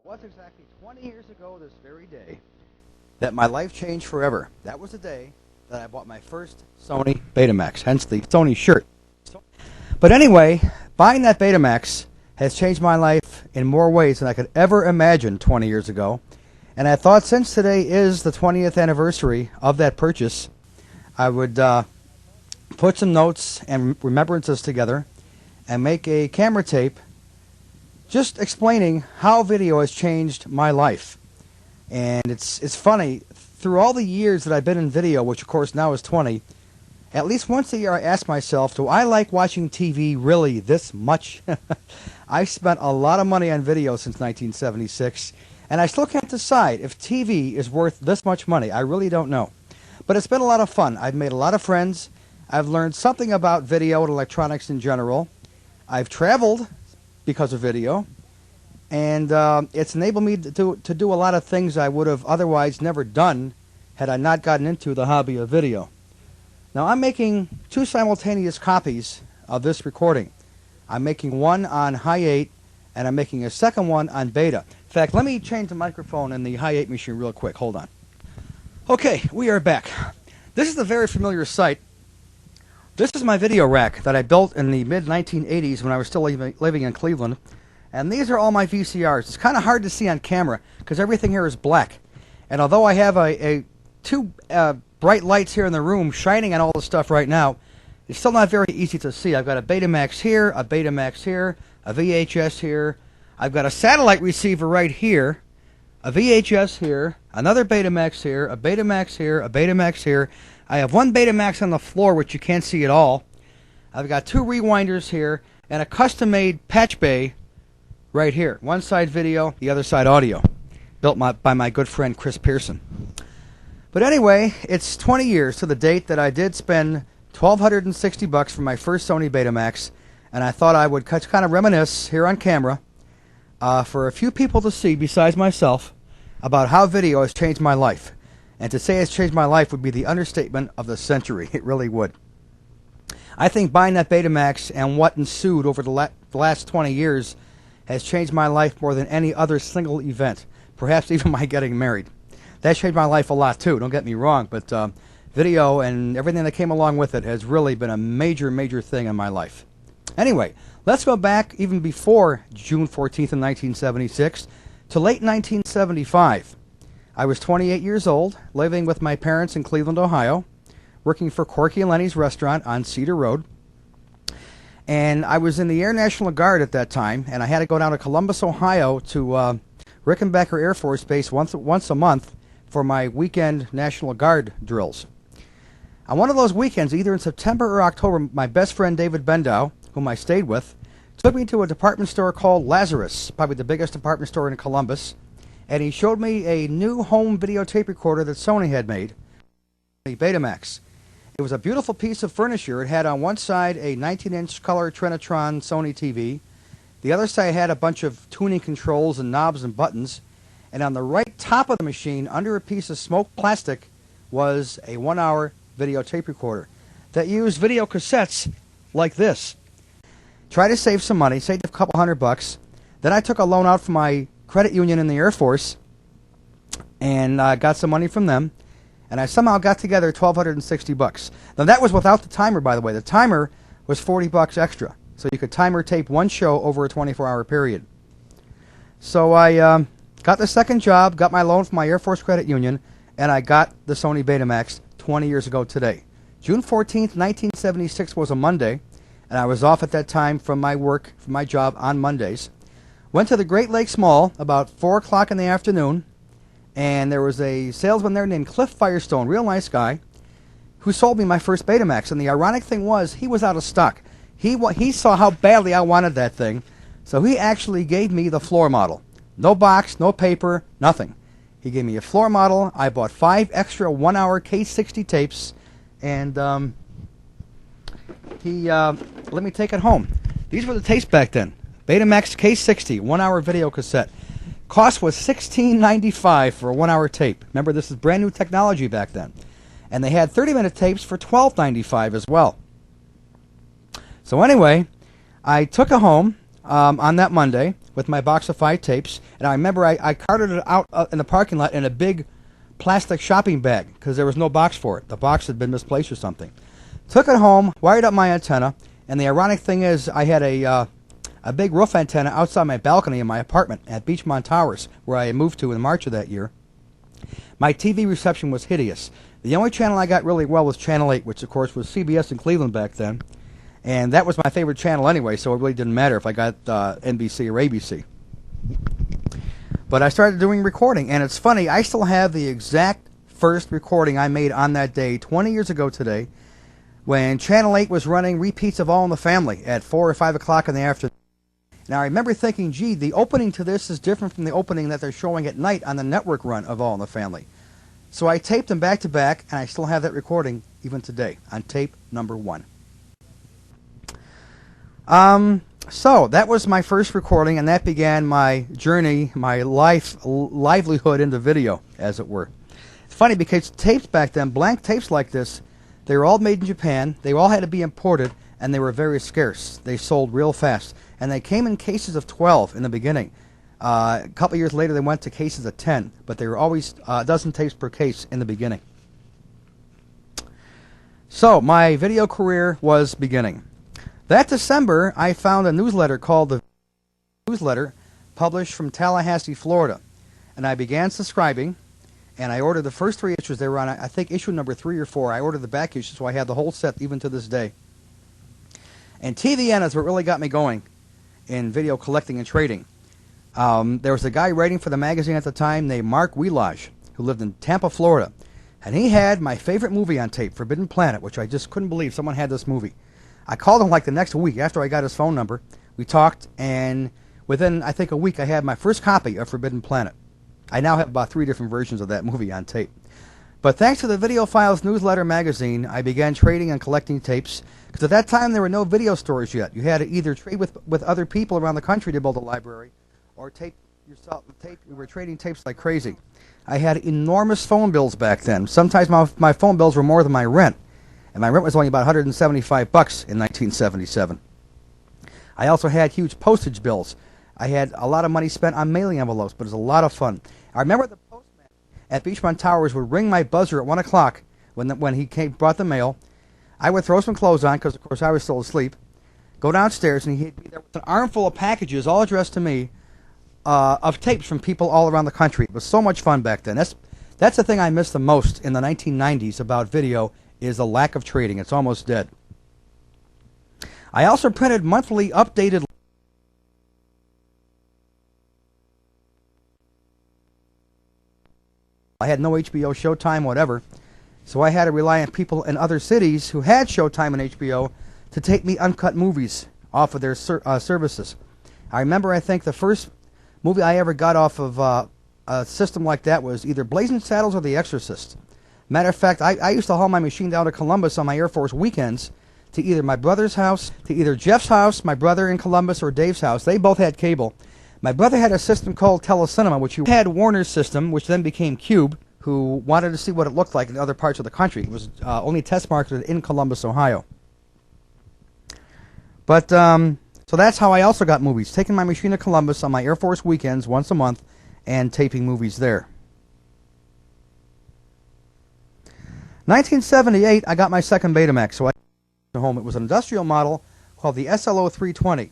It was exactly 20 years ago this very day that my life changed forever. That was the day that I bought my first Sony Betamax, hence the Sony shirt. But anyway, buying that Betamax has changed my life in more ways than I could ever imagine 20 years ago. And I thought since today is the 20th anniversary of that purchase, I would put some notes and remembrances together and make a camera tape just explaining how video has changed my life. And it's funny, through all the years that I've been in video, which of course now is 20, at least once a year I ask myself, do I like watching TV really this much? I've spent a lot of money on video since 1976, and I still can't decide if TV is worth this much money. I really don't know. But it's been a lot of fun. I've made a lot of friends. I've learned something about video and electronics in general. I've traveled because of video, and it's enabled me to do a lot of things I would have otherwise never done had I not gotten into the hobby of video. Now I'm making two simultaneous copies of this recording. I'm making one on high 8, and I'm making a second one on beta. In fact, let me change the microphone in the high 8 machine real quick. Hold on. Okay, we are back. This is a very familiar sight. This is my video rack that I built in the mid-1980s when I was still living in Cleveland. And these are all my VCRs. It's kind of hard to see on camera because everything here is black. And although I have two bright lights here in the room shining on all the stuff right now, it's still not very easy to see. I've got a Betamax here, a Betamax here, a VHS here. I've got a satellite receiver right here, a VHS here, another Betamax here, a Betamax here, a Betamax here. I have one Betamax on the floor, which you can't see at all. I've got two rewinders here, and a custom-made patch bay right here. One side video, the other side audio, built by my good friend Chris Pearson. But anyway, it's 20 years to the date that I did spend $1,260 for my first Sony Betamax, and I thought I would kind of reminisce here on camera for a few people to see besides myself about how video has changed my life. And to say it's changed my life would be the understatement of the century. It really would. I think buying that Betamax and what ensued over the last 20 years has changed my life more than any other single event, perhaps even my getting married. That changed my life a lot too, don't get me wrong, but video and everything that came along with it has really been a major, major thing in my life. Anyway, let's go back even before June 14th of 1976 to late 1975. I was 28 years old, living with my parents in Cleveland, Ohio, working for Corky and Lenny's restaurant on Cedar Road. And I was in the Air National Guard at that time, and I had to go down to Columbus, Ohio to Rickenbacker Air Force Base once a month for my weekend National Guard drills. On one of those weekends, either in September or October, my best friend David Bendow, whom I stayed with, took me to a department store called Lazarus, probably the biggest department store in Columbus, and he showed me a new home videotape recorder that Sony had made, a Betamax. It was a beautiful piece of furniture. It had on one side a 19-inch color Trinitron Sony TV. The other side had a bunch of tuning controls and knobs and buttons. And on the right top of the machine, under a piece of smoked plastic, was a 1-hour videotape recorder that used video cassettes like this. Tried to save some money, saved a couple $100. Then I took a loan out from my credit union in the Air Force and got some money from them. And I somehow got together $1,260. Now that was without the timer, by the way. The timer was $40 extra. So you could timer tape one show over a 24-hour period. So I got the second job, got my loan from my Air Force credit union, and I got the Sony Betamax 20 years ago today. June 14th, 1976 was a Monday, and I was off at that time from my work, from my job on Mondays. Went to the Great Lakes Mall about 4 o'clock in the afternoon, and there was a salesman there named Cliff Firestone, real nice guy, who sold me my first Betamax. And the ironic thing was, he was out of stock. He saw how badly I wanted that thing, so he actually gave me the floor model. No box, no paper, nothing. He gave me a floor model. I bought 5 extra 1-hour K60 tapes, and he let me take it home. These were the tapes back then. Betamax K60, 1-hour video cassette. Cost was $16.95 for a 1-hour tape. Remember, this is brand new technology back then. And they had 30-minute tapes for $12.95 as well. So anyway, I took it home on that Monday, with my box of 5 tapes, and I remember I carted it out in the parking lot in a big plastic shopping bag because there was no box for it. The box had been misplaced or something. Took it home, wired up my antenna, and the ironic thing is I had a big roof antenna outside my balcony in my apartment at Beachmont Towers, where I moved to in March of that year. My TV reception was hideous. The only channel I got really well was Channel 8, which of course was CBS in Cleveland back then. And that was my favorite channel anyway, so it really didn't matter if I got NBC or ABC. But I started doing recording, and it's funny, I still have the exact first recording I made on that day, 20 years ago today, when Channel 8 was running repeats of All in the Family at 4 or 5 o'clock in the afternoon. Now, I remember thinking, gee, the opening to this is different from the opening that they're showing at night on the network run of All in the Family. So I taped them back to back, and I still have that recording even today on tape number 1. So that was my first recording, and that began my journey, my livelihood into video, as it were. It's funny because tapes back then, blank tapes like this, they were all made in Japan, they all had to be imported, and they were very scarce. They sold real fast. And they came in cases of 12 in the beginning. A couple years later, they went to cases of 10, but they were always a dozen tapes per case in the beginning. So my video career was beginning. That December, I found a newsletter called The Newsletter, published from Tallahassee, Florida. And I began subscribing, and I ordered the first 3 issues. They were on, I think, issue number 3 or 4. I ordered the back issue, so I had the whole set even to this day. And TVN is what really got me going in video collecting and trading. There was a guy writing for the magazine at the time named Mark Wheelage, who lived in Tampa, Florida. And he had my favorite movie on tape, Forbidden Planet, which I just couldn't believe someone had this movie. I called him like the next week after I got his phone number. We talked, and within, I think, a week, I had my first copy of Forbidden Planet. I now have about 3 different versions of that movie on tape. But thanks to the Video Files newsletter magazine, I began trading and collecting tapes, because at that time there were no video stores yet. You had to either trade with other people around the country to build a library, or tape yourself. We were trading tapes like crazy. I had enormous phone bills back then. Sometimes my phone bills were more than my rent. And my rent was only about $175 in 1977. I also had huge postage bills. I had a lot of money spent on mailing envelopes, but it was a lot of fun. I remember the postman at Beachmont Towers would ring my buzzer at 1 o'clock when he brought the mail. I would throw some clothes on, because of course I was still asleep, go downstairs, and he'd be there with an armful of packages, all addressed to me, of tapes from people all around the country. It was so much fun back then. That's the thing I miss the most in the 1990s about video, is the lack of trading. It's almost dead. I also printed monthly updated. I had no HBO, Showtime, whatever, so I had to rely on people in other cities who had Showtime and HBO to take me uncut movies off of their services. I remember, I think, the first movie I ever got off of a system like that was either Blazing Saddles or The Exorcist. Matter of fact, I used to haul my machine down to Columbus on my Air Force weekends to either my brother's house, to either Jeff's house, my brother in Columbus, or Dave's house. They both had cable. My brother had a system called Telecinema, which he had Warner's system, which then became Cube, who wanted to see what it looked like in other parts of the country. It was only test marketed in Columbus, Ohio. But, so that's how I also got movies, taking my machine to Columbus on my Air Force weekends once a month and taping movies there. 1978, I got my second Betamax, so I got home. It was an industrial model called the SLO 320.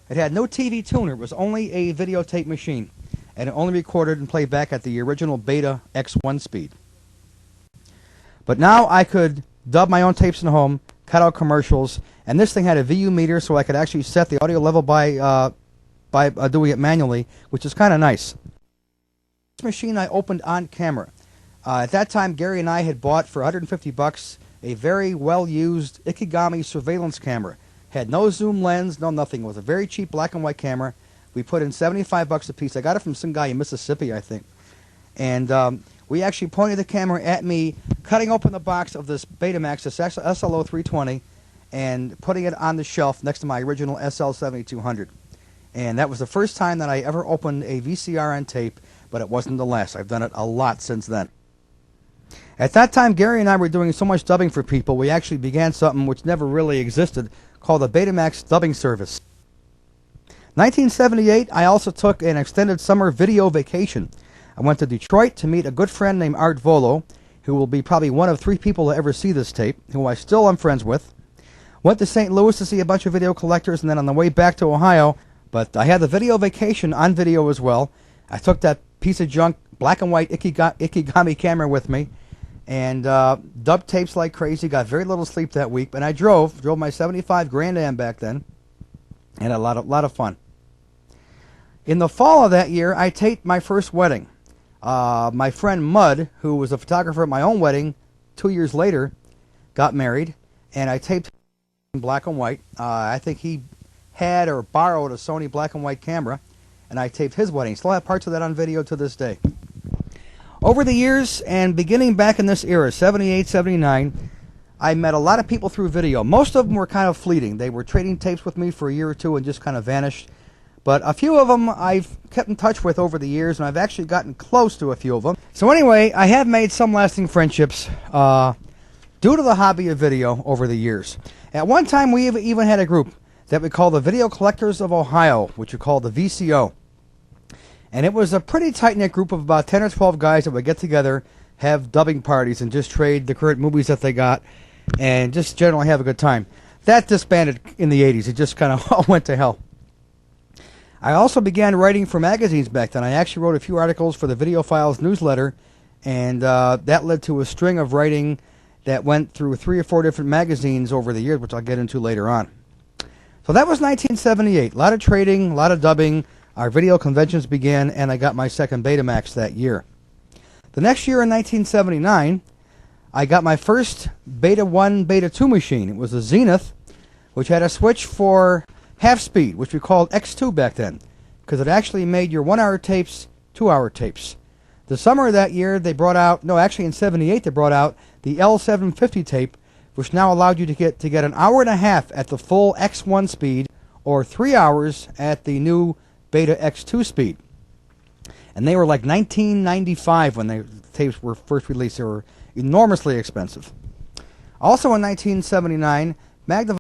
It had no TV tuner. It was only a videotape machine, and it only recorded and played back at the original Beta X1 speed. But now I could dub my own tapes in home, cut out commercials, and this thing had a VU meter, so I could actually set the audio level by doing it manually, which is kind of nice. This machine I opened on camera. At that time, Gary and I had bought for $150 a very well-used Ikegami surveillance camera. Had no zoom lens, no nothing. It was a very cheap black and white camera. We put in $75 a piece. I got it from some guy in Mississippi, I think. And we actually pointed the camera at me, cutting open the box of this Betamax, this SLO 320, and putting it on the shelf next to my original SL 7200. And that was the first time that I ever opened a VCR on tape, but it wasn't the last. I've done it a lot since then. At that time, Gary and I were doing so much dubbing for people, we actually began something which never really existed, called the Betamax Dubbing Service. 1978, I also took an extended summer video vacation. I went to Detroit to meet a good friend named Art Volo, who will be probably one of 3 people to ever see this tape, who I still am friends with. Went to St. Louis to see a bunch of video collectors, and then on the way back to Ohio, but I had the video vacation on video as well. I took that piece of junk, black and white Ikegami camera with me, and dubbed tapes like crazy, got very little sleep that week, and I drove my 75 Grand Am back then, and had a lot of fun. In the fall of that year, I taped my first wedding. My friend Mud, who was a photographer at my own wedding 2 years later, got married, and I taped in black and white. I think he had or borrowed a Sony black and white camera, and I taped his wedding. Still have parts of that on video to this day. Over the years, and beginning back in this era, 78, 79, I met a lot of people through video. Most of them were kind of fleeting. They were trading tapes with me for a year or two and just kind of vanished. But a few of them I've kept in touch with over the years, and I've actually gotten close to a few of them. So anyway, I have made some lasting friendships due to the hobby of video over the years. At one time, we even had a group that we call the Video Collectors of Ohio, which we call the VCO. And it was a pretty tight-knit group of about 10 or 12 guys that would get together, have dubbing parties, and just trade the current movies that they got, and just generally have a good time. That disbanded in the 80s. It just kind of all went to hell. I also began writing for magazines back then. I actually wrote a few articles for the Video Files newsletter, and that led to a string of writing that went through 3 or 4 different magazines over the years, which I'll get into later on. So that was 1978. A lot of trading, a lot of dubbing. Our video conventions began, and I got my second Betamax that year. The next year, in 1979, I got my first Beta 1, Beta 2 machine. It was a Zenith, which had a switch for half speed, which we called X2 back then, because it actually made your 1-hour tapes 2-hour tapes. The summer of that year, they brought out, no, actually in 78, they brought out the L750 tape, which now allowed you to get an hour and a half at the full X1 speed, or 3 hours at the new Beta X2 speed. And they were like $19.95 when the tapes were first released. They were enormously expensive. Also in 1979, Magnavox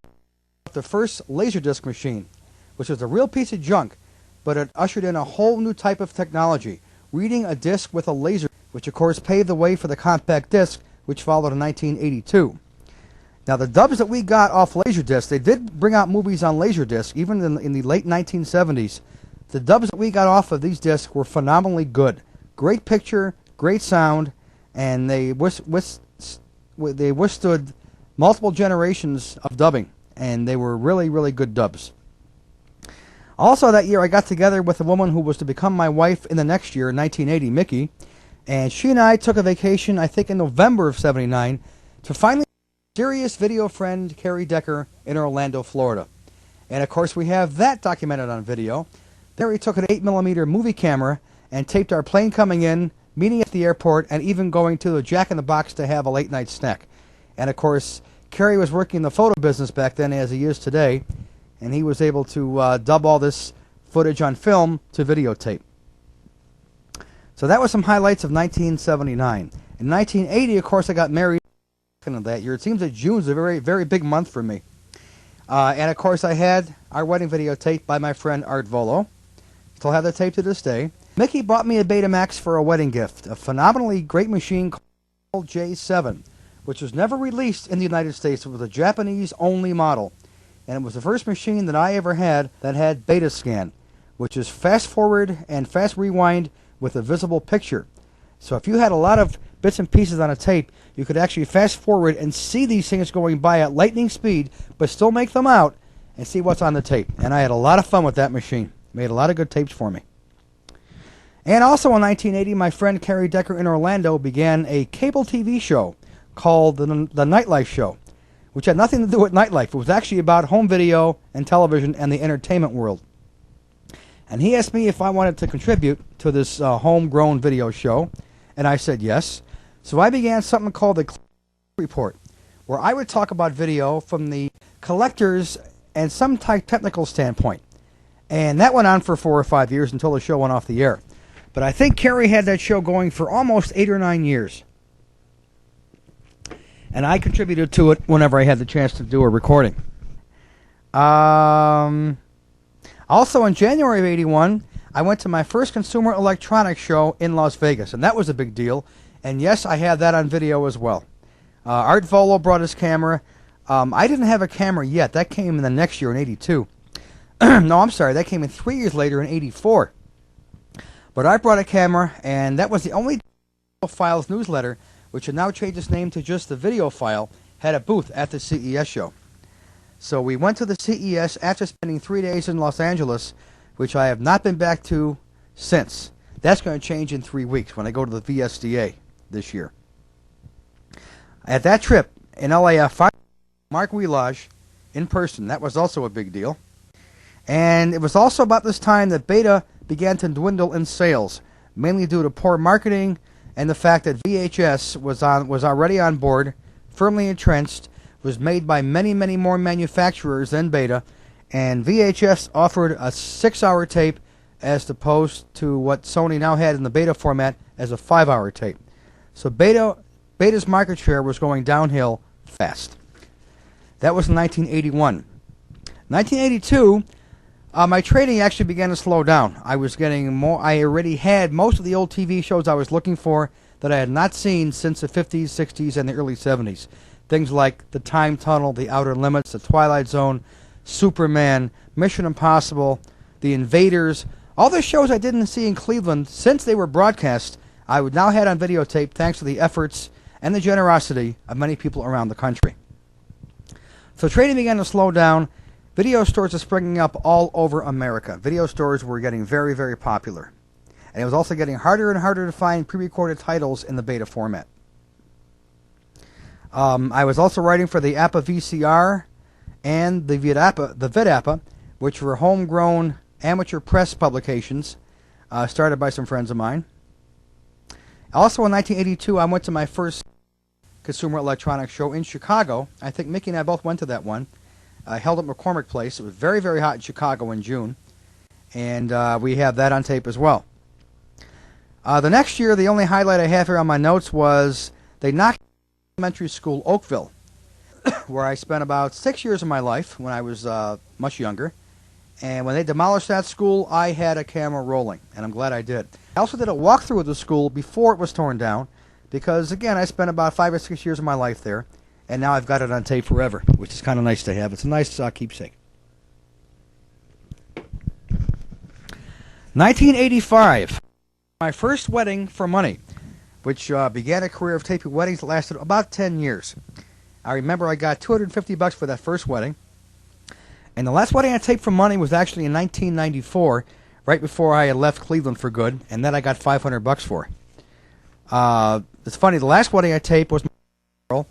the first Laserdisc machine, which was a real piece of junk, but it ushered in a whole new type of technology, reading a disc with a laser, which of course paved the way for the compact disc, which followed in 1982. Now the dubs that we got off Laserdisc, they did bring out movies on Laserdisc, even in the late 1970s. The dubs that we got off of these discs were phenomenally good. Great picture, great sound, and they withstood multiple generations of dubbing. And they were really, really good dubs. Also that year, I got together with a woman who was to become my wife in the next year, 1980, Mickey. And she and I took a vacation, I think in November of 79, to finally meet a serious video friend, Carrie Decker, in Orlando, Florida. And of course, we have that documented on video. There we took an 8mm movie camera and taped our plane coming in, meeting at the airport, and even going to the Jack in the Box to have a late-night snack. And of course, Kerry was working in the photo business back then, as he is today, and he was able to dub all this footage on film to videotape. So that was some highlights of 1979. In 1980, of course, I got married that year. It seems that June's a very, very big month for me. And of course, I had our wedding video taped by my friend Art Volo. Still have the tape to this day. Mickey bought me a Betamax for a wedding gift, a phenomenally great machine called J7, which was never released in the United States. It was a Japanese-only model. And it was the first machine that I ever had that had Betascan, which is fast forward and fast rewind with a visible picture. So if you had a lot of bits and pieces on a tape, you could actually fast forward and see these things going by at lightning speed, but still make them out and see what's on the tape. And I had a lot of fun with that machine. Made a lot of good tapes for me. And also in 1980, my friend Carrie Decker in Orlando began a cable TV show called the Nightlife Show, which had nothing to do with nightlife. It was actually about home video and television and the entertainment world. And he asked me if I wanted to contribute to this homegrown video show, and I said yes. So I began something called the Report, where I would talk about video from the collector's and some technical standpoint. And that went on for 4 or 5 years until the show went off the air. But I think Carrie had that show going for almost 8 or 9 years. And I contributed to it whenever I had the chance to do a recording. I Also, in January of 81, I went to my first Consumer Electronics show in Las Vegas, and that was a big deal. And yes, I have that on video as well. Art Volo brought his camera. I didn't have a camera yet. That came in the next year in 82. No, I'm sorry. That came in 3 years later in 84. But I brought a camera, and that was the only Files newsletter, which had now changed its name to just the Video File, had a booth at the CES show. So we went to the CES after spending 3 days in Los Angeles, which I have not been back to since. That's going to change in 3 weeks when I go to the VSDA this year. At that trip in LA, I found Mark Wheelage in person. That was also a big deal. And it was also about this time that Beta began to dwindle in sales, mainly due to poor marketing and the fact that VHS was already on board, firmly entrenched, was made by many, many more manufacturers than Beta, and VHS offered a 6-hour tape as opposed to what Sony now had in the Beta format as a 5-hour tape. So Beta's market share was going downhill fast. That was in 1981. 1982, my trading actually began to slow down. I was getting more. I already had most of the old TV shows I was looking for that I had not seen since the 50s, 60s, and the early 70s. Things like The Time Tunnel, The Outer Limits, The Twilight Zone, Superman, Mission Impossible, The Invaders. All the shows I didn't see in Cleveland since they were broadcast, I would now had on videotape thanks to the efforts and the generosity of many people around the country. So trading began to slow down. Video stores are springing up all over America. Video stores were getting very, very popular. And it was also getting harder and harder to find pre-recorded titles in the Beta format. I was also writing for the APA VCR and the VidAPA, which were homegrown amateur press publications started by some friends of mine. Also in 1982, I went to my first Consumer Electronics show in Chicago. I think Mickey and I both went to that one. Held at McCormick Place. It was very, very hot in Chicago in June. And we have that on tape as well. The next year, the only highlight I have here on my notes was they knocked elementary school Oakville, where I spent about 6 years of my life when I was much younger. And when they demolished that school, I had a camera rolling, and I'm glad I did. I also did a walkthrough of the school before it was torn down, because, again, I spent about 5 or 6 years of my life there. And now I've got it on tape forever, which is kind of nice to have. It's a nice keepsake. 1985, my first wedding for money, which began a career of taping weddings that lasted about 10 years. I remember I got $250 for that first wedding. And the last wedding I taped for money was actually in 1994, right before I had left Cleveland for good, and that I got $500 for. It's funny, the last wedding I taped was my girl.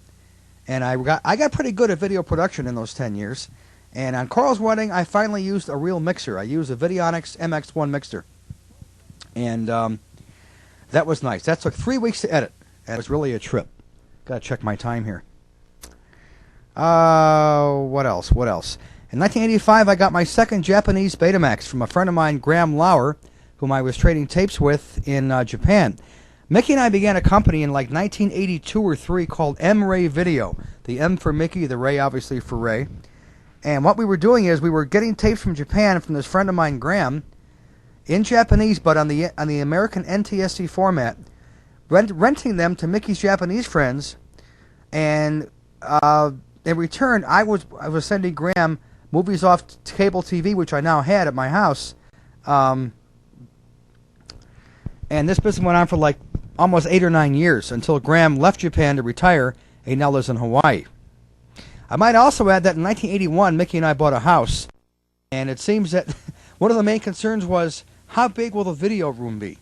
And I got pretty good at video production in those 10 years. And on Carl's wedding, I finally used a real mixer. I used a Videonics MX1 mixer. And that was nice. That took 3 weeks to edit. And it was really a trip. Got to check my time here. What else? In 1985, I got my second Japanese Betamax from a friend of mine, Graham Lauer, whom I was trading tapes with in Japan. Mickey and I began a company in like 1982 or 3 called M-Ray Video. The M for Mickey, the Ray obviously for Ray. And what we were doing is we were getting tapes from Japan from this friend of mine, Graham, in Japanese, but on the American NTSC format, renting them to Mickey's Japanese friends, and in return, I was sending Graham movies off cable TV, which I now had at my house. And this business went on for like almost 8 or 9 years until Graham left Japan to retire and he now lives in Hawaii. I might also add that in 1981, Mickey and I bought a house, and it seems that one of the main concerns was how big will the video room be.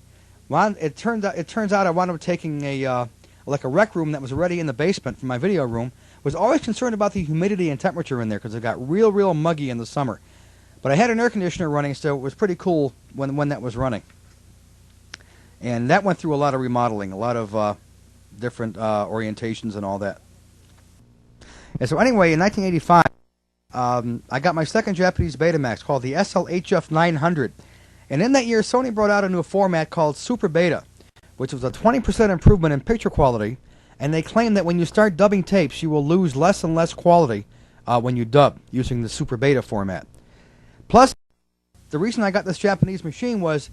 Well, it turns out I wound up taking a rec room that was already in the basement for my video room. Was always concerned about the humidity and temperature in there because it got real muggy in the summer. But I had an air conditioner running, so it was pretty cool when that was running. And that went through a lot of remodeling, a lot of different orientations and all that. And so anyway, in 1985, I got my second Japanese Betamax called the SLHF 900. And in that year, Sony brought out a new format called Super Beta, which was a 20% improvement in picture quality. And they claim that when you start dubbing tapes, you will lose less and less quality when you dub using the Super Beta format. Plus, the reason I got this Japanese machine was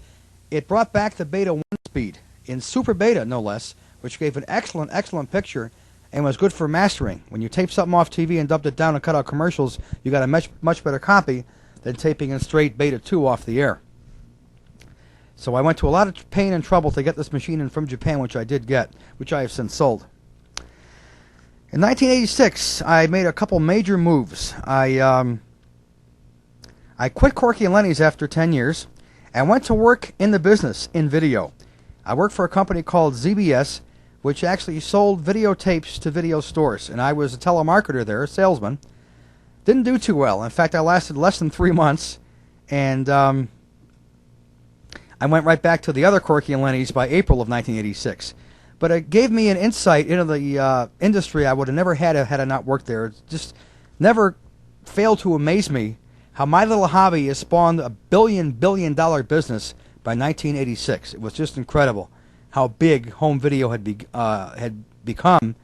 it brought back the Beta 1 speed in Super Beta, no less, which gave an excellent, excellent picture and was good for mastering. When you tape something off TV and dubbed it down and cut out commercials, you got a much better copy than taping in straight Beta 2 off the air. So I went to a lot of pain and trouble to get this machine in from Japan, which I did get, which I have since sold. In 1986, I made a couple major moves. I quit Corky and Lenny's after 10 years and went to work in the business in video. I worked for a company called ZBS, which actually sold videotapes to video stores, and I was a telemarketer there, a salesman. Didn't do too well. In fact, I lasted less than 3 months, and I went right back to the other Corky and Lenny's by April of 1986. But it gave me an insight into the industry I would have never had I not worked there. It just never failed to amaze me how my little hobby has spawned a billion dollar business by 1986. It was just incredible how big home video had become,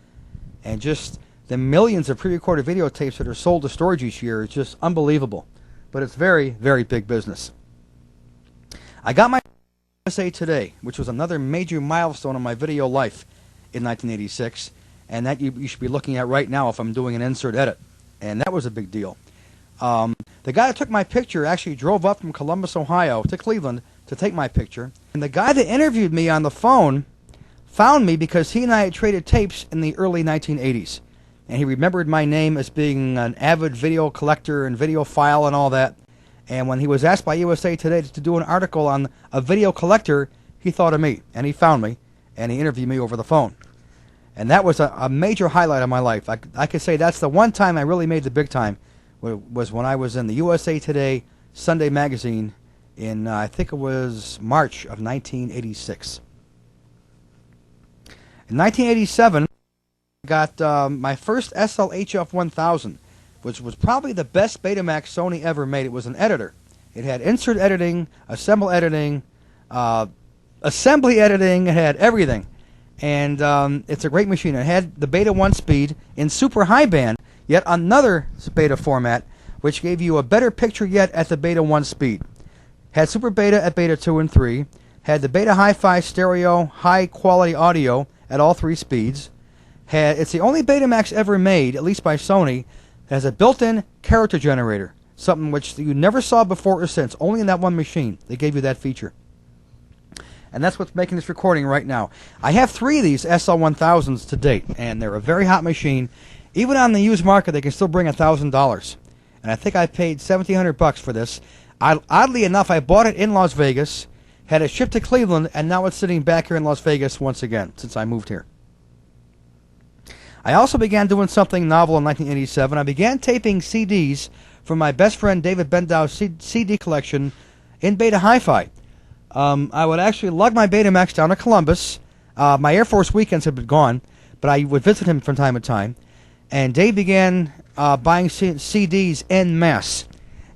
and just the millions of pre-recorded videotapes that are sold to storage each year is just unbelievable. But it's very, very big business. I got my USA Today, which was another major milestone in my video life in 1986, and that you should be looking at right now if I'm doing an insert edit, and that was a big deal. The guy that took my picture actually drove up from Columbus, Ohio to Cleveland to take my picture, and the guy that interviewed me on the phone found me because he and I had traded tapes in the early 1980s, and he remembered my name as being an avid video collector and videophile and all that. And when he was asked by USA Today to do an article on a video collector, he thought of me, and he found me, and he interviewed me over the phone. And that was a major highlight of my life. I could say that's the one time I really made the big time, was when I was in the USA Today Sunday magazine in, I think it was March of 1986. In 1987, I got my first SL-HF 1000, which was probably the best Betamax Sony ever made. It was an editor. It had insert editing, assembly editing, it had everything. And it's a great machine. It had the Beta 1 speed in super high band, yet another Beta format, which gave you a better picture yet at the Beta 1 speed. Had Super Beta at Beta 2 and 3, had the Beta Hi-Fi stereo, high-quality audio at all 3 speeds. It's the only Betamax ever made, at least by Sony, that has a built-in character generator, something which you never saw before or since, only in that one machine. They gave you that feature. And that's what's making this recording right now. I have 3 of these SL-1000s to date, and they're a very hot machine. Even on the used market, they can still bring $1,000. And I think I paid $1,700 for this. Oddly enough, I bought it in Las Vegas, had it shipped to Cleveland, and now it's sitting back here in Las Vegas once again, since I moved here. I also began doing something novel in 1987. I began taping CDs from my best friend David Bendow's CD collection in Beta Hi-Fi. I would actually lug my Betamax down to Columbus. My Air Force weekends had been gone, but I would visit him from time to time. And Dave began buying CDs en masse.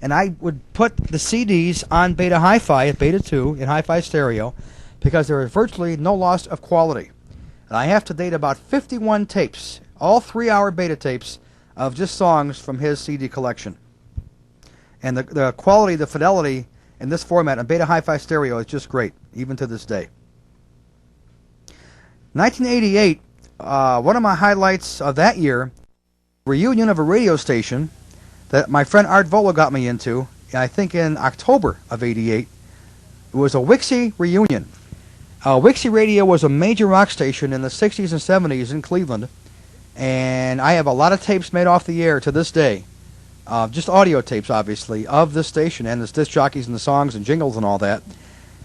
And I would put the CDs on Beta Hi-Fi at Beta 2 in Hi-Fi stereo because there was virtually no loss of quality. And I have to date about 51 tapes, all 3-hour Beta tapes of just songs from his CD collection. And the quality, the fidelity in this format on Beta Hi-Fi stereo is just great, even to this day. 1988, one of my highlights of that year, reunion of a radio station that my friend Art Volo got me into, I think in October of '88. It was a Wixie reunion. Wixie Radio was a major rock station in the 60s and 70s in Cleveland, and I have a lot of tapes made off the air to this day, just audio tapes, obviously, of this station and the disc jockeys and the songs and jingles and all that.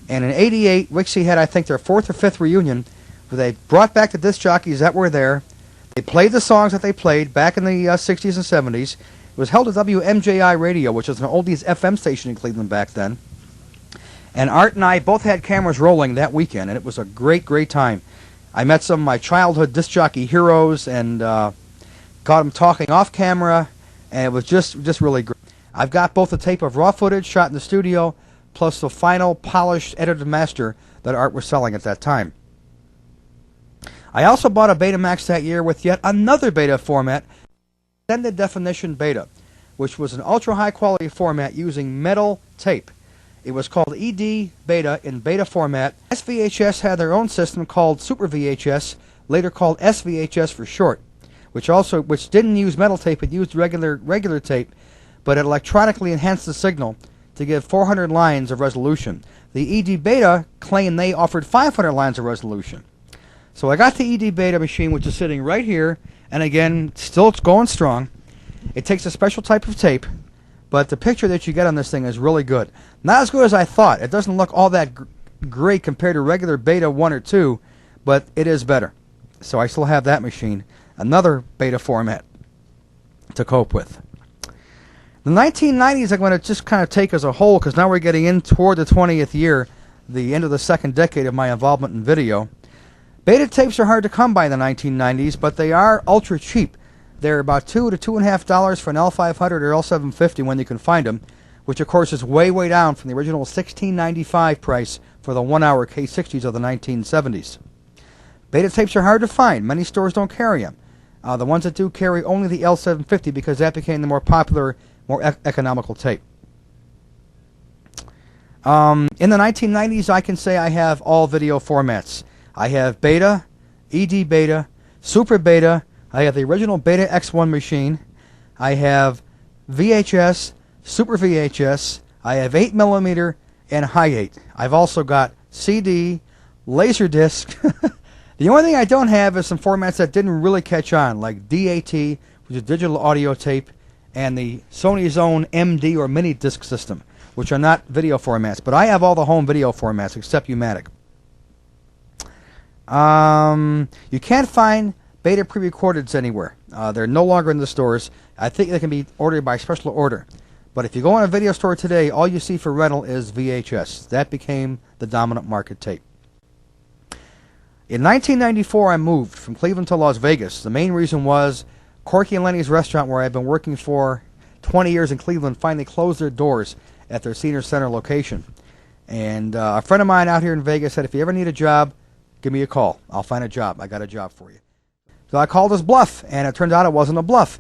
And in '88, Wixie had, I think, their 4th or 5th reunion, where they brought back the disc jockeys that were there. They played the songs that they played back in the 60s and 70s. It was held at WMJI Radio, which was an oldies FM station in Cleveland back then. And Art and I both had cameras rolling that weekend, and it was a great, great time. I met some of my childhood disc jockey heroes and got them talking off camera, and it was just really great. I've got both the tape of raw footage shot in the studio, plus the final polished edited master that Art was selling at that time. I also bought a Betamax that year with yet another Beta format, Extended Definition Beta, which was an ultra high quality format using metal tape. It was called ED Beta in beta format. SVHS had their own system called Super VHS, later called SVHS for short, which didn't use metal tape, it used regular tape, but it electronically enhanced the signal to give 400 lines of resolution. The ED Beta claimed they offered 500 lines of resolution. So I got the ED Beta machine, which is sitting right here, and again, still it's going strong. It takes a special type of tape, but the picture that you get on this thing is really good. Not as good as I thought. It doesn't look all that great compared to regular Beta 1 or 2, but it is better. So I still have that machine, another Beta format to cope with. The 1990s I'm going to just kind of take as a whole, because now we're getting in toward the 20th year, the end of the second decade of my involvement in video. Beta tapes are hard to come by in the 1990s, but they are ultra cheap. They're about $2 to $2.50 for an L500 or L750 when you can find them, which of course is way, way down from the original $16.95 price for the 1-hour K60s of the 1970s. Beta tapes are hard to find. Many stores don't carry them. The ones that do carry only the L750 because that became the more popular, more economical tape. In the 1990s, I can say I have all video formats. I have Beta, ED Beta, Super Beta, I have the original Beta X1 machine, I have VHS, Super VHS, I have 8mm and High 8. I've also got CD, Laserdisc. The only thing I don't have is some formats that didn't really catch on, like DAT, which is digital audio tape, and the Sony Zone MD or mini disc system, which are not video formats. But I have all the home video formats except U-matic. You can't find Beta pre-recordeds anywhere. They're no longer in the stores. I think they can be ordered by special order. But if you go in a video store today, all you see for rental is VHS. That became the dominant market tape. In 1994, I moved from Cleveland to Las Vegas. The main reason was Corky and Lenny's restaurant, where I've been working for 20 years in Cleveland, finally closed their doors at their Senior Center location. And a friend of mine out here in Vegas said, if you ever need a job, give me a call. I'll find a job. I got a job for you. So I called his bluff, and it turned out it wasn't a bluff.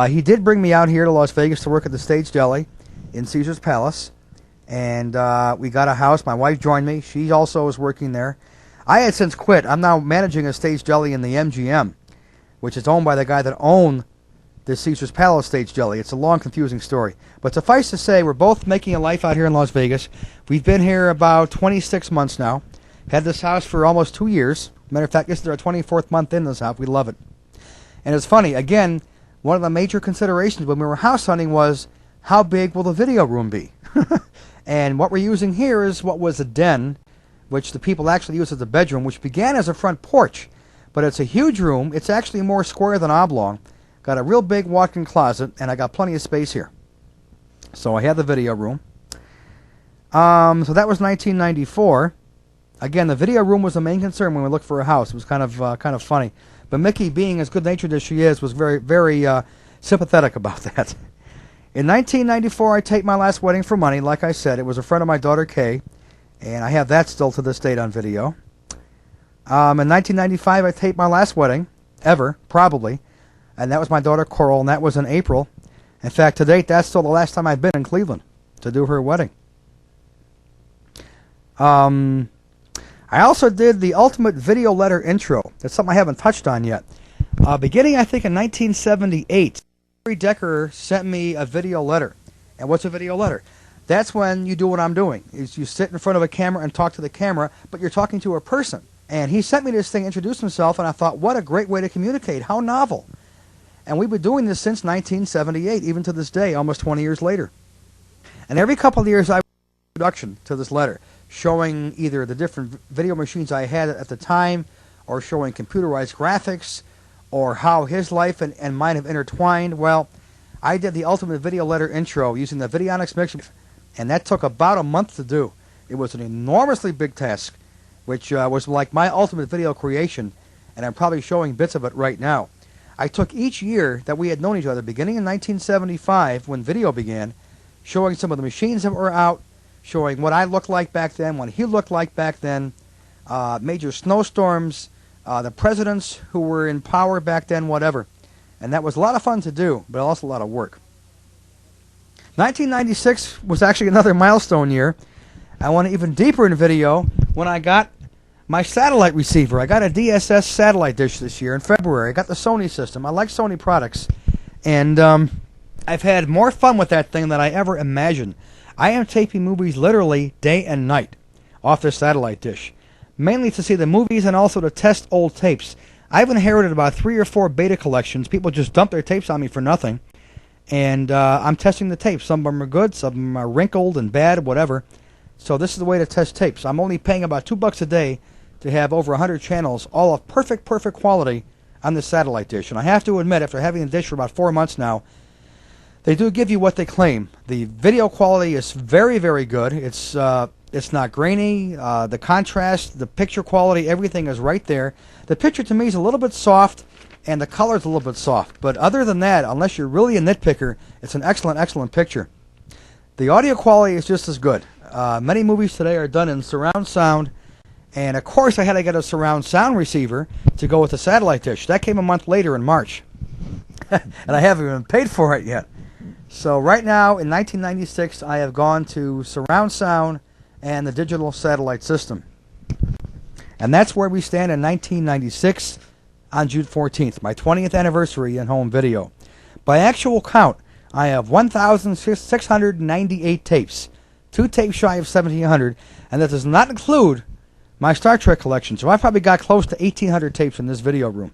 He did bring me out here to Las Vegas to work at the Stage Deli in Caesar's Palace. And we got a house. My wife joined me. She also was working there. I had since quit. I'm now managing a Stage Deli in the MGM, which is owned by the guy that owned the Caesar's Palace Stage Deli. It's a long, confusing story. But suffice to say, we're both making a life out here in Las Vegas. We've been here about 26 months now. Had this house for almost 2 years. Matter of fact, this is our 24th month in this house. We love it. And it's funny, again, one of the major considerations when we were house hunting was, how big will the video room be? And what we're using here is what was a den, which the people actually use as a bedroom, which began as a front porch. But it's a huge room. It's actually more square than oblong. Got a real big walk-in closet, and I got plenty of space here. So I had the video room. So that was 1994. Again, the video room was the main concern when we looked for a house. It was kind of funny. But Mickey, being as good-natured as she is, was very, very sympathetic about that. In 1994, I taped my last wedding for money. Like I said, it was a friend of my daughter, Kay, and I have that still to this date on video. In 1995, I taped my last wedding, ever, probably, and that was my daughter, Coral, and that was in April. In fact, to date, that's still the last time I've been in Cleveland to do her wedding. I also did the ultimate video letter intro. That's something I haven't touched on yet. Beginning, I think, in 1978, Gary Decker sent me a video letter. And what's a video letter? That's when you do what I'm doing. Is you sit in front of a camera and talk to the camera, but you're talking to a person. And he sent me this thing, introduced himself, and I thought, what a great way to communicate. How novel. And we've been doing this since 1978, even to this day, almost 20 years later. And every couple of years, I would do an introduction to this letter, showing either the different video machines I had at the time, or showing computerized graphics, or how his life and mine have intertwined. Well, I did the ultimate video letter intro using the Videonics mixer, and that took about a month to do. It was an enormously big task, which was like my ultimate video creation, and I'm probably showing bits of it right now. I took each year that we had known each other, beginning in 1975, when video began, showing some of the machines that were out, showing what I looked like back then, what he looked like back then, major snowstorms, the presidents who were in power back then, whatever. And that was a lot of fun to do, but also a lot of work. 1996 was actually another milestone year. I went even deeper in video when I got my satellite receiver. I got a DSS satellite dish this year in February. I got the Sony system. I like Sony products. And I've had more fun with that thing than I ever imagined. I am taping movies literally day and night off this satellite dish, mainly to see the movies and also to test old tapes. I've inherited about 3 or 4 beta collections. People just dump their tapes on me for nothing. And I'm testing the tapes. Some of them are good, some of them are wrinkled and bad, whatever. So this is the way to test tapes. I'm only paying about $2 a day to have over 100 channels, all of perfect quality on this satellite dish. And I have to admit, after having the dish for about 4 months now, they do give you what they claim. The video quality is very good. It's not grainy. The contrast, the picture quality, everything is right there. The picture to me is a little bit soft, and the color is a little bit soft. But other than that, unless you're really a nitpicker, it's an excellent picture. The audio quality is just as good. Many movies today are done in surround sound, and of course I had to get a surround sound receiver to go with the satellite dish. That came a month later in March, and I haven't even paid for it yet. So right now in 1996 I have gone to surround sound and the digital satellite system. And that's where we stand in 1996 on June 14th, my 20th anniversary in home video. By actual count, I have 1,698 tapes, 2 tapes shy of 1,700, and that does not include my Star Trek collection. So I've probably got close to 1,800 tapes in this video room.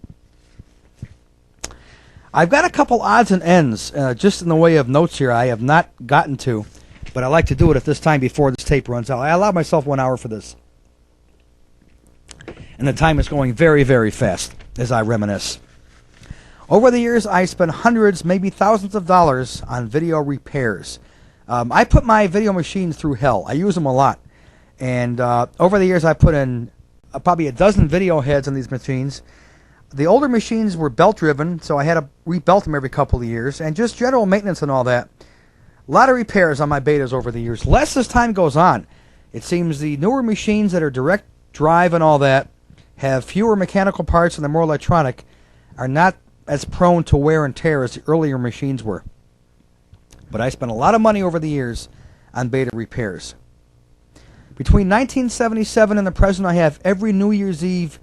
I've got a couple odds and ends, just in the way of notes here I have not gotten to, but I like to do it at this time before this tape runs out. I allow myself 1 hour for this. And the time is going very fast as I reminisce. Over the years, I spent hundreds, maybe thousands of dollars on video repairs. I put my video machines through hell. I use them a lot. And over the years, I put in probably a dozen video heads on these machines. The older machines were belt-driven, so I had to rebelt them every couple of years, and just general maintenance and all that. A lot of repairs on my betas over the years. Less as time goes on. It seems the newer machines that are direct drive and all that have fewer mechanical parts and they're more electronic, are not as prone to wear and tear as the earlier machines were. But I spent a lot of money over the years on beta repairs. Between 1977 and the present, I have every New Year's Eve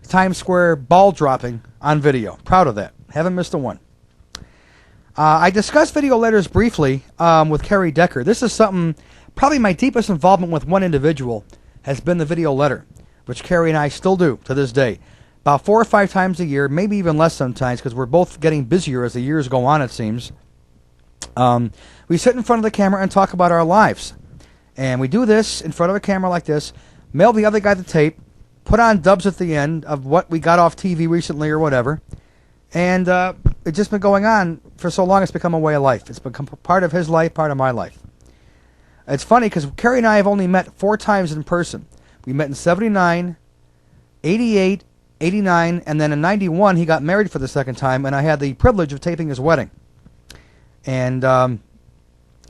Times Square ball dropping on video. Proud of that. Haven't missed a one. I discussed video letters briefly with Kerry Decker. This is something, probably my deepest involvement with one individual has been the video letter, which Kerry and I still do to this day. About 4 or 5 times a year, maybe even less sometimes, because we're both getting busier as the years go on, it seems. We sit in front of the camera and talk about our lives. And we do this in front of a camera like this, mail the other guy the tape, put on dubs at the end of what we got off TV recently or whatever. And it's just been going on for so long, it's become a way of life. It's become part of his life, part of my life. It's funny because Kerry and I have only met 4 times in person. We met in 79, 88, 89, and then in 91 he got married for the second time, and I had the privilege of taping his wedding. And that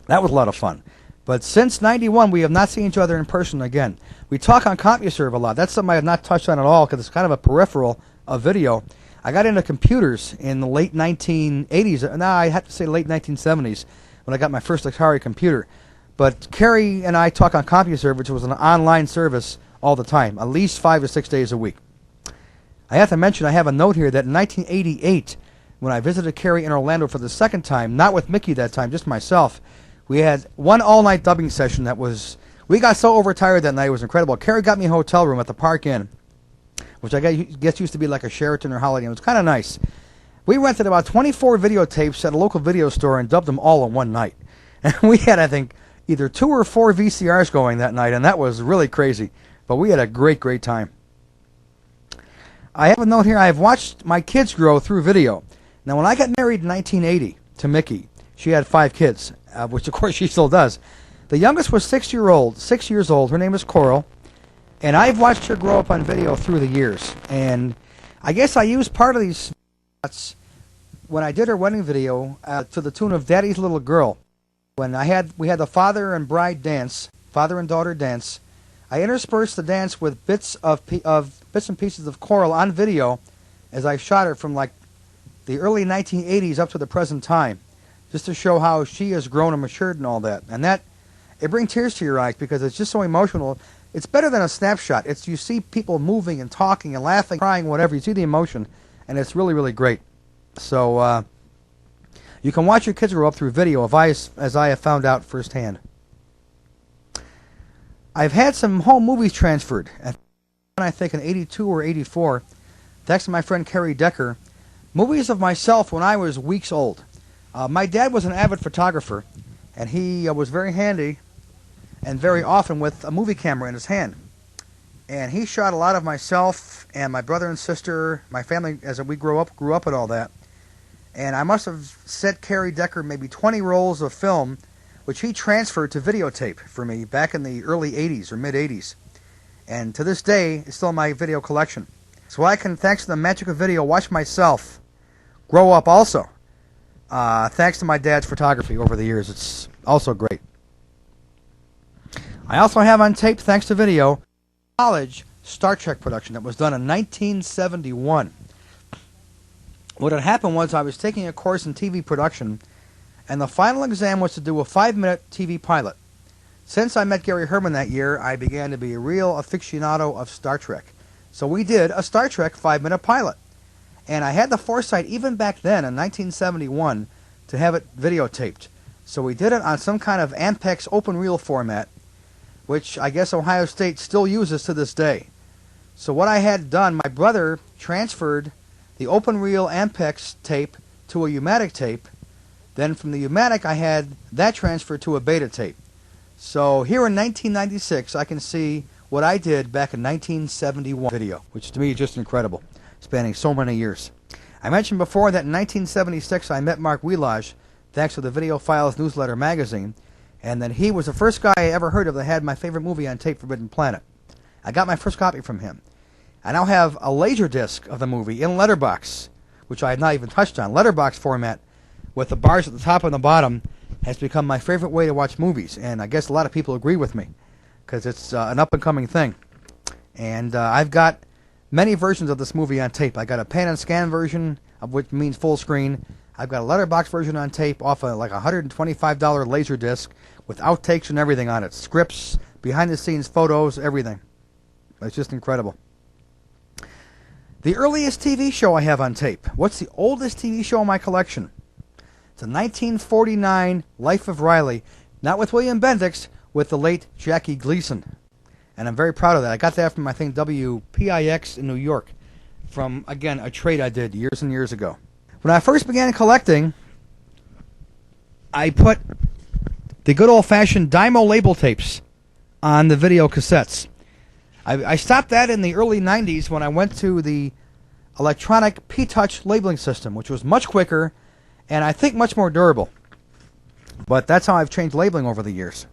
was a lot of fun. But since 91, we have not seen each other in person again. We talk on CompuServe a lot. That's something I have not touched on at all because it's kind of a peripheral of video. I got into computers in the late 1980s. No, I have to say late 1970s when I got my first Atari computer. But Kerry and I talk on CompuServe, which was an online service all the time, at least 5 or 6 days a week. I have to mention, I have a note here that in 1988, when I visited Kerry in Orlando for the second time, not with Mickey that time, just myself, we had one all-night dubbing session that was... We got so overtired that night, it was incredible. Kerry got me a hotel room at the Park Inn, which I guess used to be like a Sheraton or Holiday Inn. It was kind of nice. We rented about 24 videotapes at a local video store and dubbed them all in one night. And we had, I think, either 2 or 4 VCRs going that night, and that was really crazy. But we had a great time. I have a note here. I have watched my kids grow through video. Now, when I got married in 1980 to Mickey, she had 5 kids, which of course she still does. The youngest was 6 years old. Her name is Coral, and I've watched her grow up on video through the years. And I guess I used part of these shots when I did her wedding video to the tune of "Daddy's Little Girl." When we had the father and bride dance, father and daughter dance. I interspersed the dance with bits and pieces of Coral on video as I shot her from like the early 1980s up to the present time. just to show how she has grown and matured and all that. And that, it brings tears to your eyes because it's just so emotional. It's better than a snapshot. It's you see people moving and talking and laughing, crying, whatever. You see the emotion, and it's really, really great. So you can watch your kids grow up through video, as I have found out firsthand. I've had some home movies transferred. I think in 82 or 84, thanks to my friend Kerry Decker, movies of myself when I was weeks old. My dad was an avid photographer, and he was very handy and very often with a movie camera in his hand. And he shot a lot of myself and my brother and sister, my family as we grew up and all that. And I must have sent Kerry Decker maybe 20 rolls of film, which he transferred to videotape for me back in the early 80s or mid 80s. And to this day, it's still in my video collection. So I can, thanks to the magic of video, watch myself grow up also. Thanks to my dad's photography over the years. It's also great. I also have on tape, thanks to video, college Star Trek production that was done in 1971. What had happened was I was taking a course in TV production, and the final exam was to do a 5-minute TV pilot. Since I met Gary Herman that year, I began to be a real aficionado of Star Trek. So we did a Star Trek 5-minute pilot. And I had the foresight, even back then in 1971, to have it videotaped. So we did it on some kind of Ampex open reel format, which I guess Ohio State still uses to this day. So what I had done, my brother transferred the open reel Ampex tape to a U-matic tape. Then from the U-matic, I had that transferred to a beta tape. So here in 1996, I can see what I did back in 1971 video, which to me is just incredible, spanning so many years. I mentioned before that in 1976 I met Mark Wheelage, thanks to the Video Files newsletter magazine, and that he was the first guy I ever heard of that had my favorite movie on tape, Forbidden Planet. I got my first copy from him. I now have a laser disc of the movie in letterbox, which I have not even touched on. Letterbox format with the bars at the top and the bottom has become my favorite way to watch movies, and I guess a lot of people agree with me because it's an up-and-coming thing. And I've got many versions of this movie on tape. I got a pan and scan version, of which means full screen. I've got a letterbox version on tape off a like $125 laser disc with outtakes and everything on it, scripts, behind-the-scenes photos, everything. It's just incredible. The earliest TV show I have on tape. What's the oldest TV show in my collection? It's a 1949 Life of Riley, not with William Bendix, with the late Jackie Gleason. And I'm very proud of that. I got that from, I think, WPIX in New York, from, again, a trade I did years and years ago. When I first began collecting, I put the good old-fashioned Dymo label tapes on the video cassettes. I stopped that in the early 90s when I went to the electronic P-Touch labeling system, which was much quicker and I think much more durable. But that's how I've changed labeling over the years.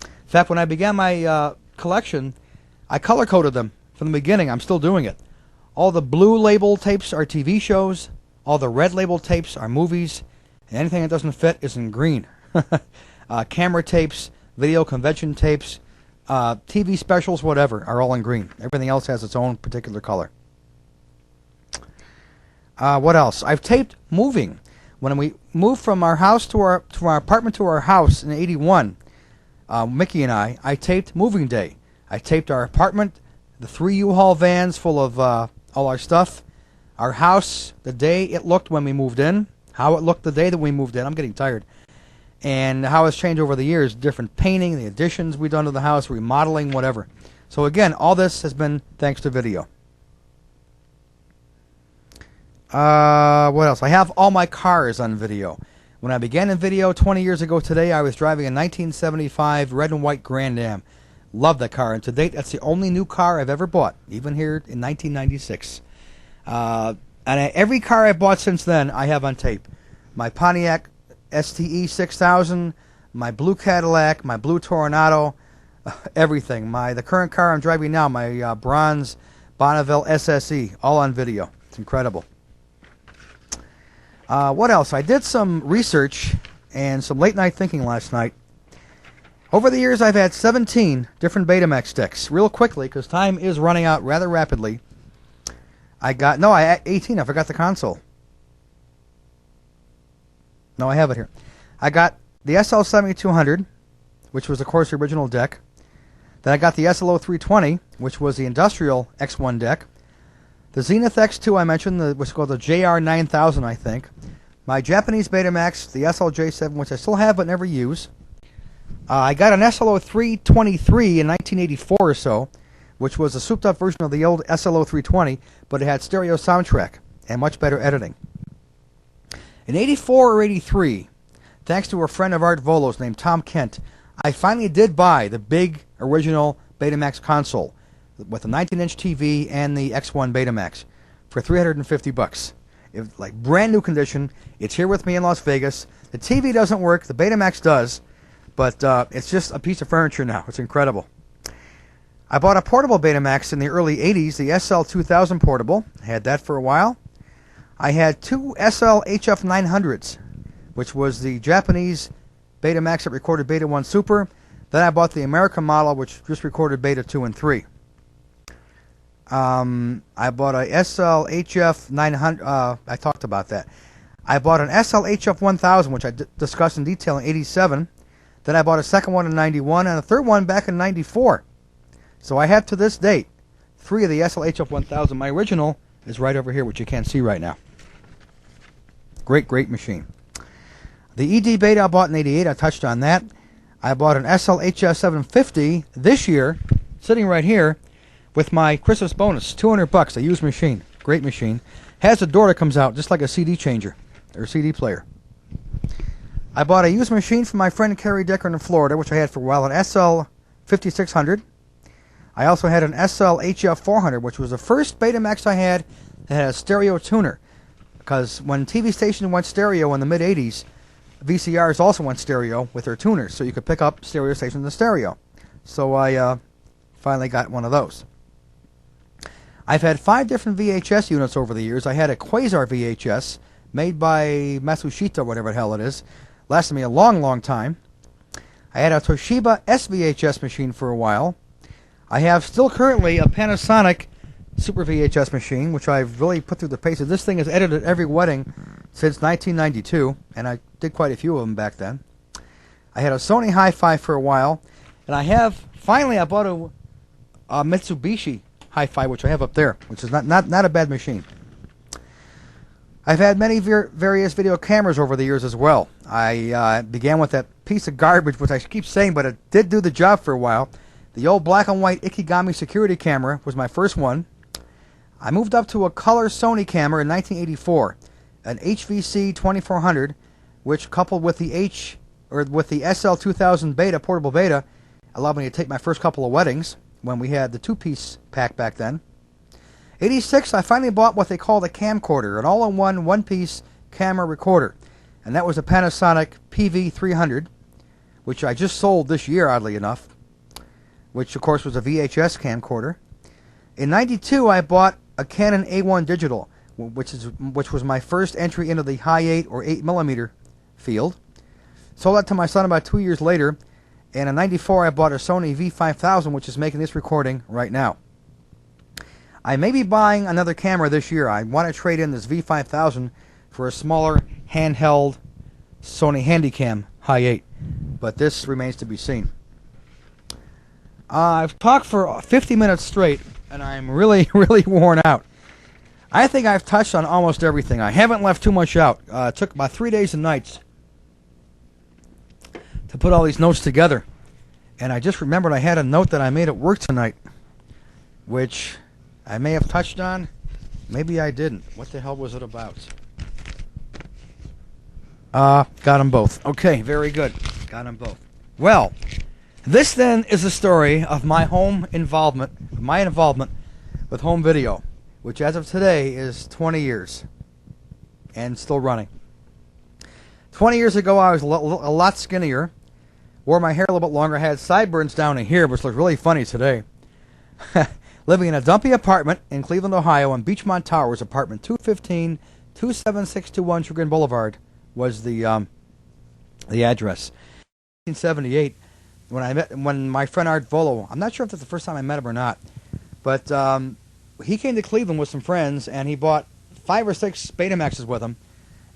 In fact, when I began my collection, I color-coded them from the beginning. I'm still doing it. All the blue label tapes are TV shows. All the red label tapes are movies. And anything that doesn't fit is in green. Camera tapes, video convention tapes, TV specials, whatever, are all in green. Everything else has its own particular color. What else? I've taped moving. When we moved from our house to our apartment to our house in '81, Mickey and I taped moving day. I taped our apartment, the 3 U-Haul vans full of all our stuff, our house, the day it looked when we moved in, how it looked the day that we moved in. I'm getting tired. And how it's changed over the years, different painting, the additions we've done to the house, remodeling, whatever. So again, all this has been thanks to video. What else? I have all my cars on video. When I began in video 20 years ago today, I was driving a 1975 red and white Grand Am. Love that car, and to date, that's the only new car I've ever bought, even here in 1996. Every car I bought since then, I have on tape. My Pontiac STE 6000, my blue Cadillac, my blue Toronado, everything. The current car I'm driving now, my bronze Bonneville SSE, all on video. It's incredible. What else? I did some research and some late night thinking last night. Over the years, I've had 17 different Betamax sticks. Real quickly, because time is running out rather rapidly. I had 18. I forgot the console. No, I have it here. I got the SL7200, which was, of course, the original deck. Then I got the SLO320, which was the industrial X1 deck. The Zenith X2 I mentioned, which was called the JR9000, I think. My Japanese Betamax, the SLJ7, which I still have but never use. I got an SLO323 in 1984 or so, which was a souped-up version of the old SLO320, but it had stereo soundtrack and much better editing. In 84 or 83, thanks to a friend of Art Volo's named Tom Kent, I finally did buy the big original Betamax console with the 19-inch TV and the X1 Betamax for $350. It's like brand new condition. It's here with me in Las Vegas. The TV doesn't work. The Betamax does, but it's just a piece of furniture now. It's incredible. I bought a portable Betamax in the early 80s, the SL2000 portable. I had that for a while. I had two SL HF900s, which was the Japanese Betamax that recorded Beta 1 Super. Then I bought the American model, which just recorded Beta 2 and 3. I bought a SL HF900. I talked about that. I bought an SL HF1000, which I discussed in detail in 87. Then I bought a second one in 91 and a third one back in 94. So I have to this date 3 of the SL HF1000. My original is right over here, which you can't see right now. Great machine. The ED Beta I bought in 88. I touched on that. I bought an SL HS750 this year, sitting right here, with my Christmas bonus, $200, a used machine. Great machine. Has a door that comes out, just like a CD changer, or CD player. I bought a used machine from my friend Kerry Decker in Florida, which I had for a while, an SL5600. I also had an SL HF400, which was the first Betamax I had that had a stereo tuner. Because when TV stations went stereo in the mid-80s, VCRs also went stereo with their tuners, so you could pick up stereo stations in stereo. So I finally got one of those. I've had 5 different VHS units over the years. I had a Quasar VHS made by Matsushita, whatever the hell it is. Lasted me a long time. I had a Toshiba SVHS machine for a while. I have still currently a Panasonic Super VHS machine, which I've really put through the paces. This thing has edited every wedding since 1992, and I did quite a few of them back then. I had a Sony Hi-Fi for a while, and finally I bought a Mitsubishi Hi-Fi, which I have up there, which is not a bad machine. I've had many various video cameras over the years as well. I began with that piece of garbage, which I keep saying, but it did do the job for a while. The old black and white Ikegami security camera was my first one. I moved up to a color Sony camera in 1984, an HVC 2400, which coupled with the SL2000 Beta portable Beta allowed me to take my first couple of weddings when we had the 2-piece pack back then. 86, I finally bought what they call the camcorder, an all-in-one, one-piece camera recorder. And that was a Panasonic PV300, which I just sold this year, oddly enough, which, of course, was a VHS camcorder. In 92, I bought a Canon A1 Digital, which was my first entry into the high 8 or 8mm field. Sold that to my son about 2 years later. And in 94, I bought a Sony V5000, which is making this recording right now. I may be buying another camera this year. I want to trade in this V5000 for a smaller handheld Sony Handycam High 8, but this remains to be seen. I've talked for 50 minutes straight, and I'm really worn out. I think I've touched on almost everything. I haven't left too much out. It took about 3 days and nights to put all these notes together, and I just remembered I had a note that I made at work tonight, which I may have touched on, maybe I didn't. What the hell was it about? Got them both. Okay, very good. Got them both. Well, this then is the story of my involvement with home video, which as of today is 20 years and still running. 20 years ago, I was a lot skinnier, wore my hair a little bit longer, had sideburns down to here, which look really funny today. Living in a dumpy apartment in Cleveland, Ohio, on Beachmont Towers, apartment 215, 27621 Chagrin Boulevard was the address. 1978, when my friend Art Volo, I'm not sure if that's the first time I met him or not, but he came to Cleveland with some friends, and he bought 5 or 6 Betamaxes with him,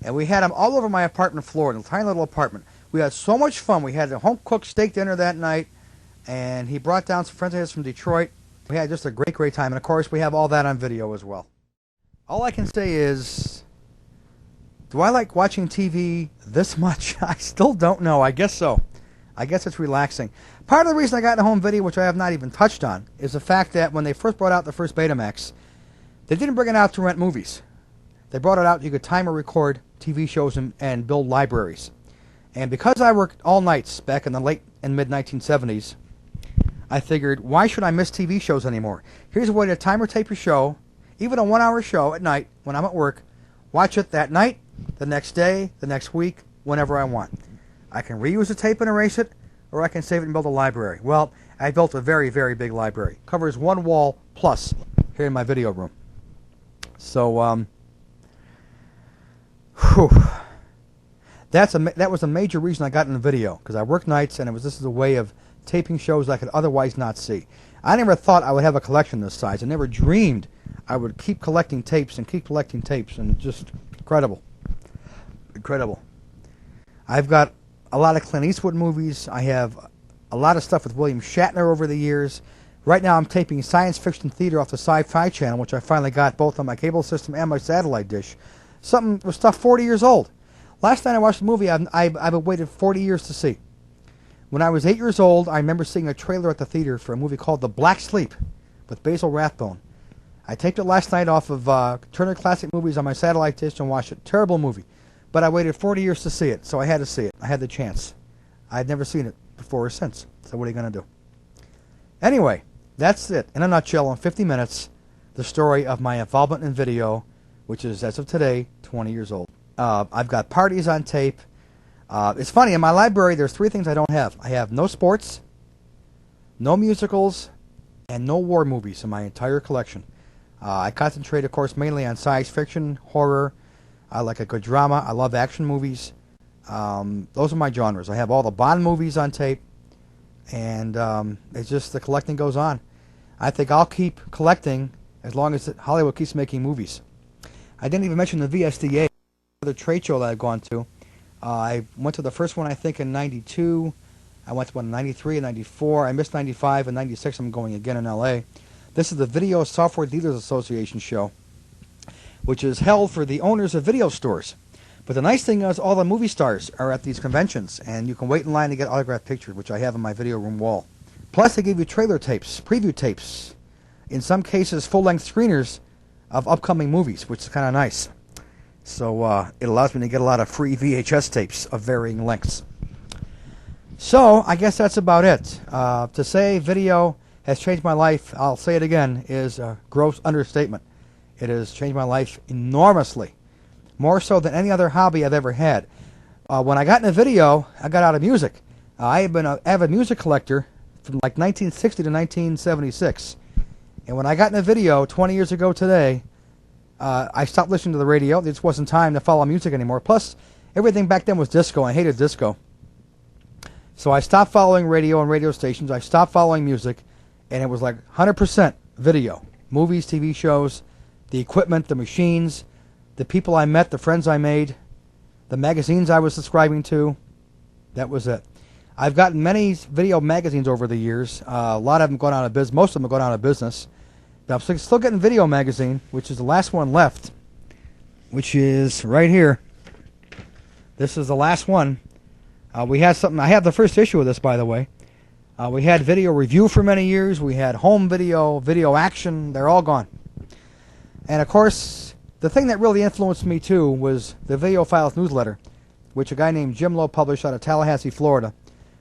And we had them all over my apartment floor, in a tiny little apartment. We had so much fun. We had a home-cooked steak dinner that night, and he brought down some friends of his from Detroit. We had just a great, great time. And, of course, we have all that on video as well. All I can say is, do I like watching TV this much? I still don't know. I guess so. I guess it's relaxing. Part of the reason I got into home video, which I have not even touched on, is the fact that when they first brought out the first Betamax, they didn't bring it out to rent movies. They brought it out you could time or record TV shows and build libraries. And because I worked all nights back in the late and mid-1970s, I figured, why should I miss TV shows anymore? Here's a way to time or tape your show, even a 1-hour show at night when I'm at work, watch it that night, the next day, the next week, whenever I want. I can reuse the tape and erase it, or I can save it and build a library. Well, I built a very, very big library. Covers one wall plus here in my video room. So, that was a major reason I got into video, because I worked nights, and this is a way of taping shows I could otherwise not see. I never thought I would have a collection this size. I never dreamed I would keep collecting tapes and keep collecting tapes, and just incredible. Incredible. I've got a lot of Clint Eastwood movies. I have a lot of stuff with William Shatner over the years. Right now I'm taping science fiction theater off the Sci-Fi Channel, which I finally got both on my cable system and my satellite dish. Something with stuff 40 years old. Last night I watched a movie I've waited 40 years to see. When I was 8 years old, I remember seeing a trailer at the theater for a movie called The Black Sleep with Basil Rathbone. I taped it last night off of Turner Classic Movies on my satellite dish and watched it. Terrible movie. But I waited 40 years to see it, so I had to see it. I had the chance. I had never seen it before or since. So what are you going to do? Anyway, that's it. In a nutshell, in 50 minutes, the story of my involvement in video, which is, as of today, 20 years old. I've got parties on tape. It's funny, in my library, there's 3 things I don't have. I have no sports, no musicals, and no war movies in my entire collection. I concentrate, of course, mainly on science fiction, horror. I like a good drama. I love action movies. Those are my genres. I have all the Bond movies on tape, and it's just the collecting goes on. I think I'll keep collecting as long as Hollywood keeps making movies. I didn't even mention the VSDA, another trade show that I've gone to. I went to the first one, I think, in 92. I went to one in 93 and 94. I missed 95 and 96. I'm going again in L.A. This is the Video Software Dealers Association show, which is held for the owners of video stores. But the nice thing is all the movie stars are at these conventions, and you can wait in line to get autographed pictures, which I have on my video room wall. Plus, they give you trailer tapes, preview tapes, in some cases full-length screeners of upcoming movies, which is kind of nice. So it allows me to get a lot of free VHS tapes of varying lengths. So I guess that's about it. To say video has changed my life, I'll say it again, is a gross understatement. It has changed my life enormously, more so than any other hobby I've ever had. When I got into video, I got out of music. I have been an avid music collector from like 1960 to 1976. And when I got into video 20 years ago today, I stopped listening to the radio. There just wasn't time to follow music anymore. Plus, everything back then was disco. I hated disco. So I stopped following radio and radio stations. I stopped following music, and it was like 100% video. Movies, TV shows, the equipment, the machines, the people I met, the friends I made, the magazines I was subscribing to. That was it. I've gotten many video magazines over the years. A lot of them gone out of business. Most of them have gone out of business. But I'm still getting Video Magazine, which is the last one left, which is right here. This is the last one. We had something. I have the first issue of this, by the way. We had Video Review for many years. We had Home Video, Video Action. They're all gone. And, of course, the thing that really influenced me, too, was the Video Files newsletter, which a guy named Jim Lowe published out of Tallahassee, Florida,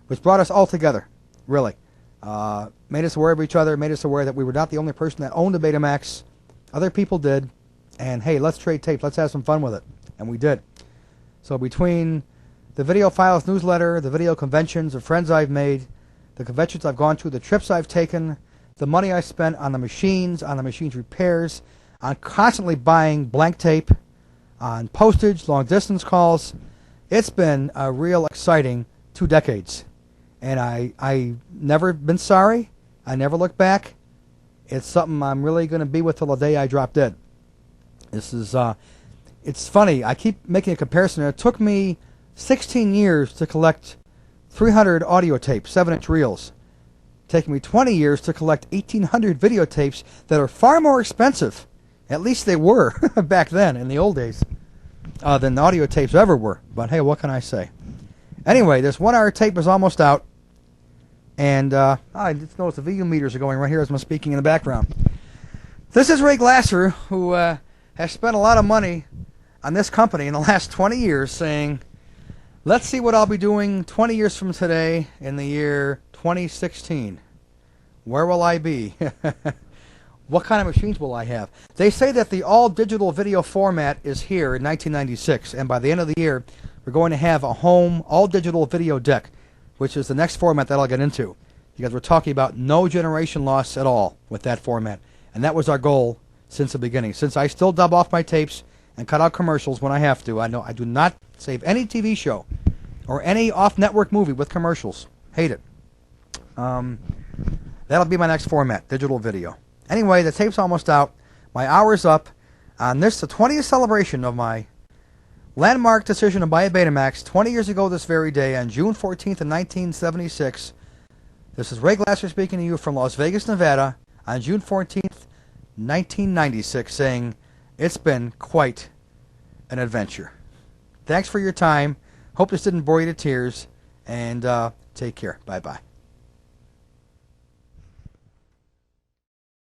which brought us all together, really. Made us aware of each other, made us aware that we were not the only person that owned a Betamax. Other people did. And, hey, let's trade tapes. Let's have some fun with it. And we did. So between the Video Files newsletter, the video conventions, the friends I've made, the conventions I've gone to, the trips I've taken, the money I spent on the machines repairs, on constantly buying blank tape, on postage, long-distance calls, it's been a real exciting 2 decades. And I never been sorry. I never look back. It's something I'm really going to be with till the day I drop dead. This is, it's funny. I keep making a comparison. It took me 16 years to collect 300 audio tapes, 7-inch reels. Taking me 20 years to collect 1,800 videotapes that are far more expensive. At least they were back then, in the old days, than the audio tapes ever were. But hey, what can I say? Anyway, this 1-hour tape is almost out. And I just noticed the VU meters are going right here as I'm speaking in the background. This is Ray Glasser, who has spent a lot of money on this company in the last 20 years, saying, let's see what I'll be doing 20 years from today in the year 2016. Where will I be? What kind of machines will I have? They say that the all-digital video format is here in 1996, and by the end of the year, we're going to have a home all-digital video deck, which is the next format that I'll get into, because we're talking about no generation loss at all with that format. And that was our goal since the beginning. Since I still dub off my tapes and cut out commercials when I have to, I know I do not save any TV show or any off-network movie with commercials. Hate it. That'll be my next format, digital video. Anyway, the tape's almost out. My hour's up. On this, the 20th celebration of my landmark decision to buy a Betamax 20 years ago this very day, on June 14th of 1976. This is Ray Glasser speaking to you from Las Vegas, Nevada, on June 14th, 1996, saying it's been quite an adventure. Thanks for your time. Hope this didn't bore you to tears, and take care. Bye-bye.